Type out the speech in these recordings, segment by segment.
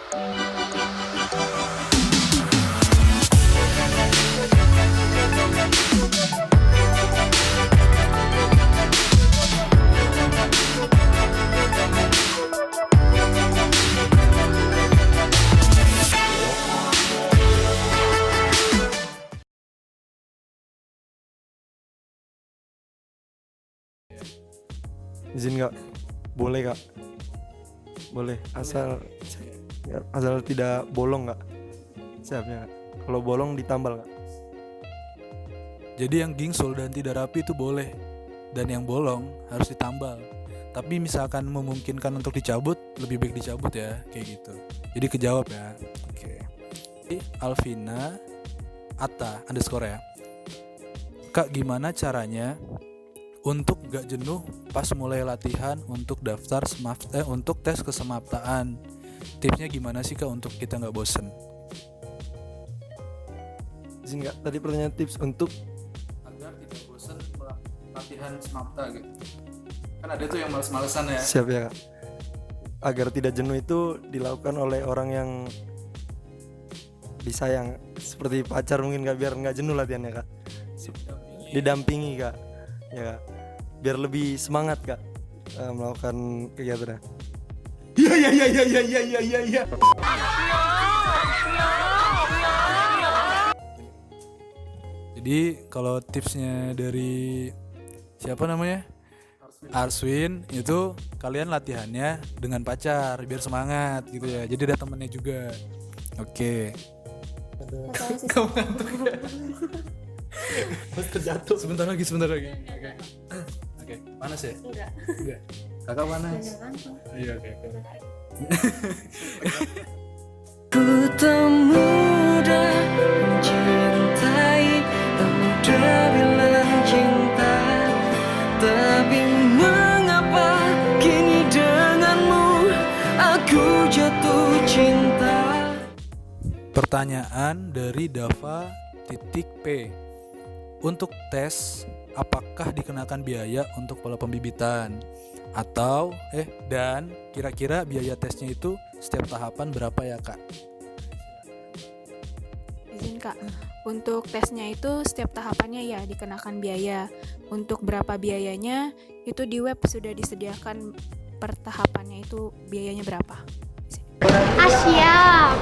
Izin nggak? Boleh kak? Boleh, asal tidak bolong nggak? Siapnya kak? Kalau bolong ditambal kak? Jadi yang gingsul dan tidak rapi itu boleh, dan yang bolong harus ditambal. Tapi misalkan memungkinkan untuk dicabut, lebih baik dicabut ya, kayak gitu. Jadi kejawab ya. Oke. Jadi Alvina Atta _ ya. Kak, gimana caranya untuk gak jenuh pas mulai latihan untuk untuk tes kesemaptaan? Tipsnya gimana sih kak untuk kita gak bosen? Izin nggak? Tadi pertanyaan tips untuk Agar tidak bosen latihan semapta gitu. Kan ada tuh yang males-malesan ya. siap ya kak? Agar tidak jenuh itu dilakukan oleh orang yang disayang, seperti pacar mungkin kak, biar nggak jenuh latihannya kak. Didampingi kak, ya kak, biar lebih semangat kak melakukan kegiatannya. Iya. Jadi kalau tipsnya dari siapa namanya? Arswin, itu kalian latihannya dengan pacar biar semangat gitu ya. Jadi ada temennya juga. Oke. Kamu ngantuk ya? Terjatuh. Sebentar lagi. Oke. Panas ya? Enggak. Kakak panas. Iya, oke. Ku tak mudah mencintai, tak mudah bilang cinta, tapi mengapa kini denganmu aku jatuh cinta. Pertanyaan dari Dava P. Untuk tes, apakah dikenakan biaya untuk pola pembibitan? Atau dan kira-kira biaya tesnya itu setiap tahapan berapa ya kak? Izin kak, untuk tesnya itu setiap tahapannya ya dikenakan biaya. Untuk berapa biayanya itu di web sudah disediakan, per tahapannya itu biayanya berapa. Siap.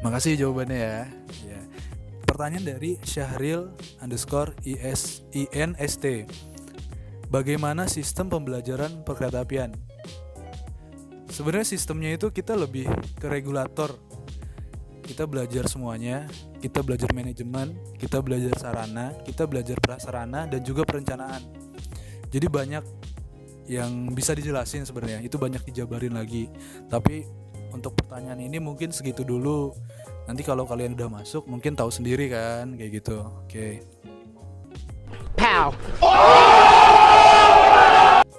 Makasih jawabannya ya. Pertanyaan dari Syahril _INST. Bagaimana sistem pembelajaran perkeretaapian? Sebenarnya sistemnya itu kita lebih ke regulator. Kita belajar semuanya, kita belajar manajemen, kita belajar sarana, kita belajar prasarana, dan juga perencanaan. Jadi banyak yang bisa dijelasin sebenarnya, itu banyak dijabarin lagi. Tapi untuk pertanyaan ini mungkin segitu dulu. Nanti kalau kalian udah masuk mungkin tahu sendiri kan, kayak gitu. Oke. Pow.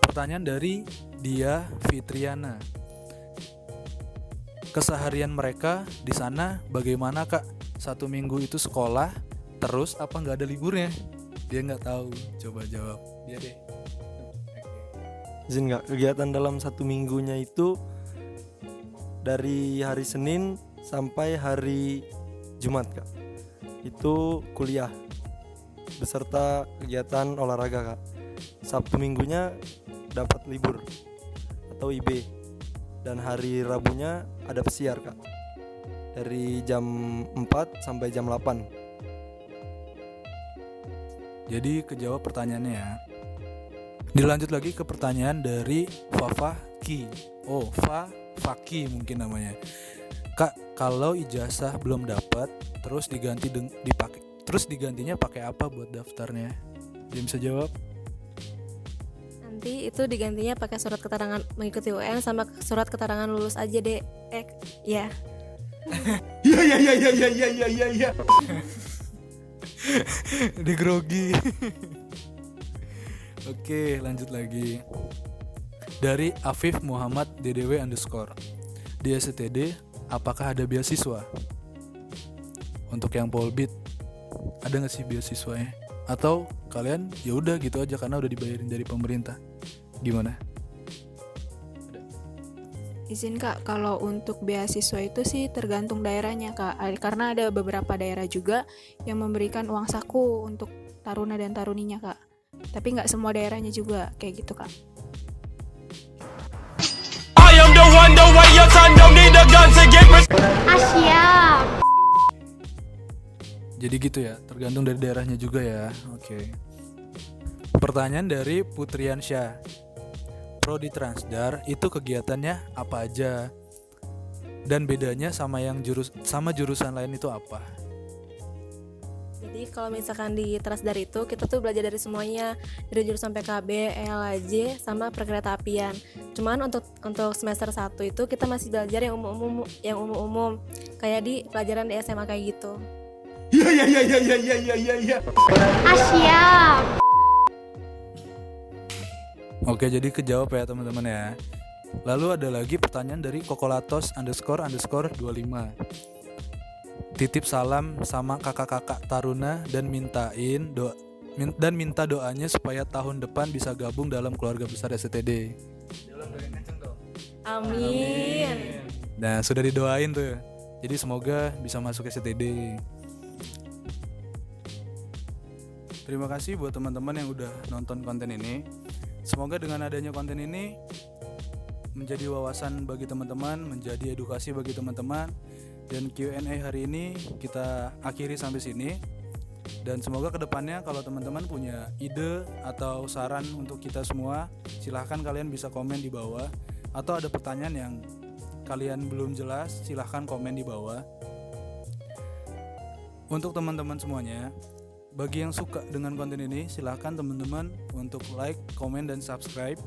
Pertanyaan dari Dia Fitriana. Keseharian mereka di sana bagaimana kak? 1 minggu itu sekolah, terus apa nggak ada liburnya? Dia nggak tahu. Coba jawab. Dia deh. Izin nggak? Kegiatan dalam 1 minggunya itu dari hari Senin sampai hari Jumat kak, itu kuliah beserta kegiatan olahraga kak. Sabtu minggunya dapat libur atau IB, dan hari Rabunya ada pesiar kak, dari jam 4 sampai jam 8. Jadi kejawab pertanyaannya ya. Dilanjut lagi ke pertanyaan dari Fafaki. Faki mungkin namanya. Kak, kalau ijazah belum dapat, terus digantinya pakai apa buat daftarnya? Dia bisa jawab? Nanti itu digantinya pakai surat keterangan mengikuti UN sama surat keterangan lulus aja deh. Ya. Iya. Di grogi. Oke, lanjut lagi. Dari Afif Muhammad DDW _ di STD, apakah ada beasiswa? Untuk yang Polbit, ada nggak sih beasiswanya? Atau kalian ya udah gitu aja karena udah dibayarin dari pemerintah? Gimana? Izin Kak, kalau untuk beasiswa itu sih tergantung daerahnya Kak. Karena ada beberapa daerah juga yang memberikan uang saku untuk taruna dan taruninya Kak. Tapi nggak semua daerahnya juga kayak gitu Kak. I am the one, the way your son don't need a gun to get Jadi gitu ya, tergantung dari daerahnya juga ya. Oke. Pertanyaan dari Putriansyah. Prodi Transdar itu kegiatannya apa aja? Dan bedanya sama jurusan lain itu apa? Jadi kalau misalkan di Transdar itu kita tuh belajar dari semuanya, dari jurusan PKB, ELAJ, sama perkeretaapian. Cuman untuk semester 1 itu kita masih belajar yang umum-umum, kayak di pelajaran di SMA kayak gitu. Yeah. Oke, jadi kejawab ya teman-teman ya. Lalu ada lagi pertanyaan dari Kokolatos__25. Titip salam sama kakak-kakak taruna dan minta doanya supaya tahun depan bisa gabung dalam keluarga besar SCTD. Amin. Nah, sudah didoain tuh. Jadi semoga bisa masuk SCTD. Terima kasih buat teman-teman yang udah nonton konten ini. Semoga dengan adanya konten ini menjadi wawasan bagi teman-teman, menjadi edukasi bagi teman-teman. Dan Q&A hari ini kita akhiri sampai sini. Dan semoga kedepannya kalau teman-teman punya ide atau saran untuk kita semua, silahkan kalian bisa komen di bawah. Atau ada pertanyaan yang kalian belum jelas, silahkan komen di bawah. Untuk teman-teman semuanya, bagi yang suka dengan konten ini, silahkan teman-teman untuk like, komen, dan subscribe.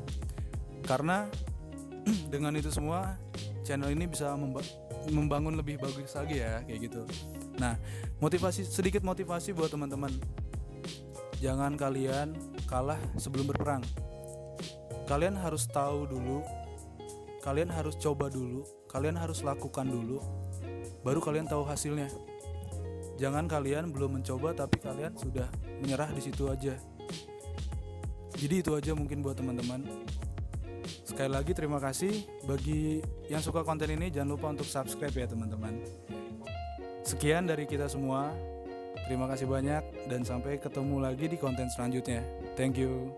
Karena dengan itu semua, channel ini bisa membangun lebih bagus lagi ya, kayak gitu. Nah, sedikit motivasi buat teman-teman. Jangan kalian kalah sebelum berperang. Kalian harus tahu dulu, kalian harus coba dulu, kalian harus lakukan dulu, baru kalian tahu hasilnya. Jangan kalian belum mencoba tapi kalian sudah menyerah di situ aja. Jadi itu aja mungkin buat teman-teman. Sekali lagi terima kasih. Bagi yang suka konten ini jangan lupa untuk subscribe ya teman-teman. Sekian dari kita semua. Terima kasih banyak dan sampai ketemu lagi di konten selanjutnya. Thank you.